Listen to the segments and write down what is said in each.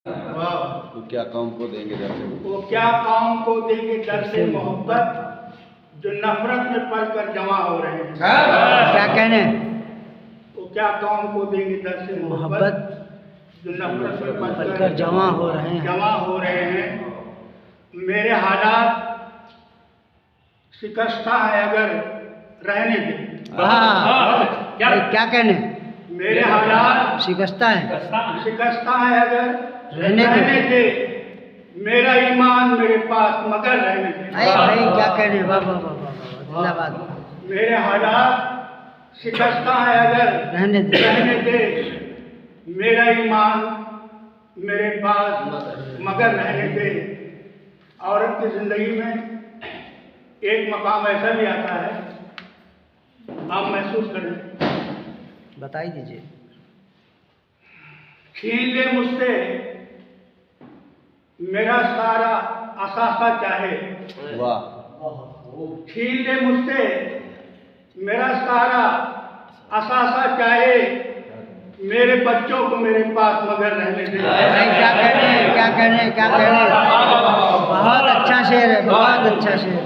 तो क्या कौम को देंगे दर्द? वो क्या कौम को देंगे दर्द मोहब्बत जो नफरत में पलकर जमा हो रहे हैं। क्या कहने? वो क्या कौम को देंगे दर्द मोहब्बत जो नफरत में पलकर जमा हो रहे हैं। मेरे हालात शिकस्ता है अगर रहने दे। क्या कहने? मेरे हालात शिकस्ता है अगर रहने दे। मेरा ईमान मेरे पास मगर रहने दे। भाई क्या कहने? वाह वाह वाह वाह, जिंदाबाद। मेरे हालात शिकस्ता है अगर रहने दे। मेरा ईमान मेरे पास मगर रहने दे। औरत की जिंदगी में एक मकाम ऐसा भी आता है, आप महसूस करें। बताई दीजिए। छीन ले मुझसे मेरा सारा असासा चाहे। वाह। छीन ले मुझसे मेरा सारा असासा चाहे। मेरे बच्चों को मेरे पास मगर रहने दे। क्या कहने? बहुत अच्छा शेर है, बहुत अच्छा शेर।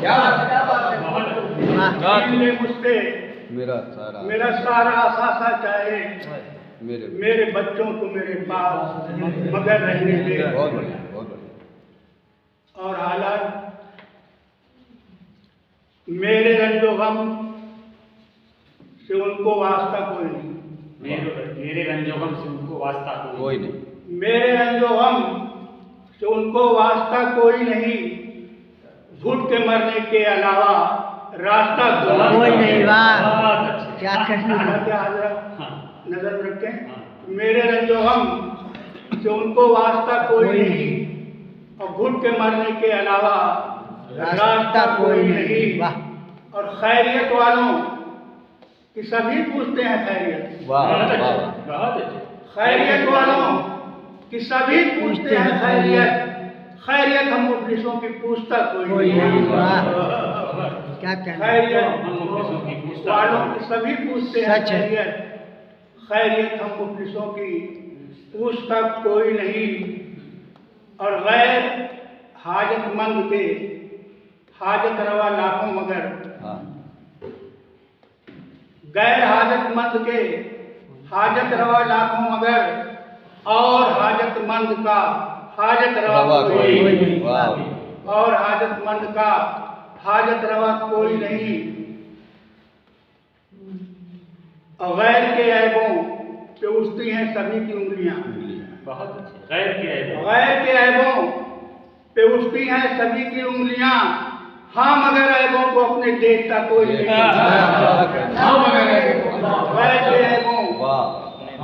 छीन ले मुझसे मेरा सारा असासा चाहे। मेरे बच्चों को मेरे पास मगर रहने दे। बहुत बढ़िया। और हालात मेरे रंजो गम से उनको वास्ता कोई नहीं। मेरे रंजो गम से उनको वास्ता कोई नहीं। मेरे रंजो गम से उनको वास्ता कोई नहीं। घुट के मरने के अलावा रास्ता कोई नहीं। वाह, क्या कहने? नजर में रखें। मेरे रंजो गम से उनको वास्ता कोई नहीं और घुट के मरने के अलावा रास्ता कोई नहीं। वाह। और खैरियत वालों कि सभी पूछते हैं खैरियत। खैरियत वालों कि सभी पूछते हैं खैरियत। खैरियत हम मुफलिसों की पूछता कोई नहीं। क्या कहने? खैरियत वालों की सभी पूछते हैं खैरियत। खैरियत हम मुफलिसों की पूछता कोई नहीं। और गैर हाजतमंद के हाजत रवा लाखों मगर। गैर हाजतमंद के हाजत रवा लाखों मगर। और हाजतमंद का हाजत रवा कोई नहीं। और हाजतमंद का हाजत रवा कोई नहीं। और गैर के ऐबों पे उठती हैं सभी की उंगलियां। बहुत अच्छे। गैर के ऐबों पे उठती हैं सभी की उंगलियां। हाँ मगर ऐबों को अपने देखता कोई नहीं। गैर के ऐबों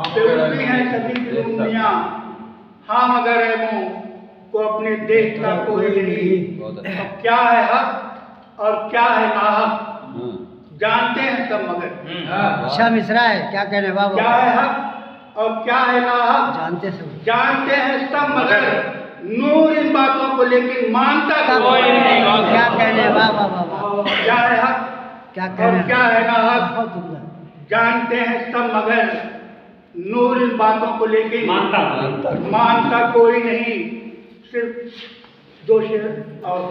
पे उठती हैं सभी की उंगलियां। हाँ मगर ऐबों को अपने देखता कोई नहीं। अब क्या है हक और क्या है नाहक जानते हैं सब मगर। अच्छा मिश्रा है, क्या कहने? वाह क्या है हक और क्या है नाहक जानते हैं सब मगर। नूर इन बातों को लेकिन मानता कोई नहीं। क्या कहने? वाह वाह वाह वाह। क्या है हक क्या और कहने? क्या है नाहक जानते हैं सब मगर। नूर इन बातों को लेकिन मानता कोई नहीं। सिर्फ दो शेर और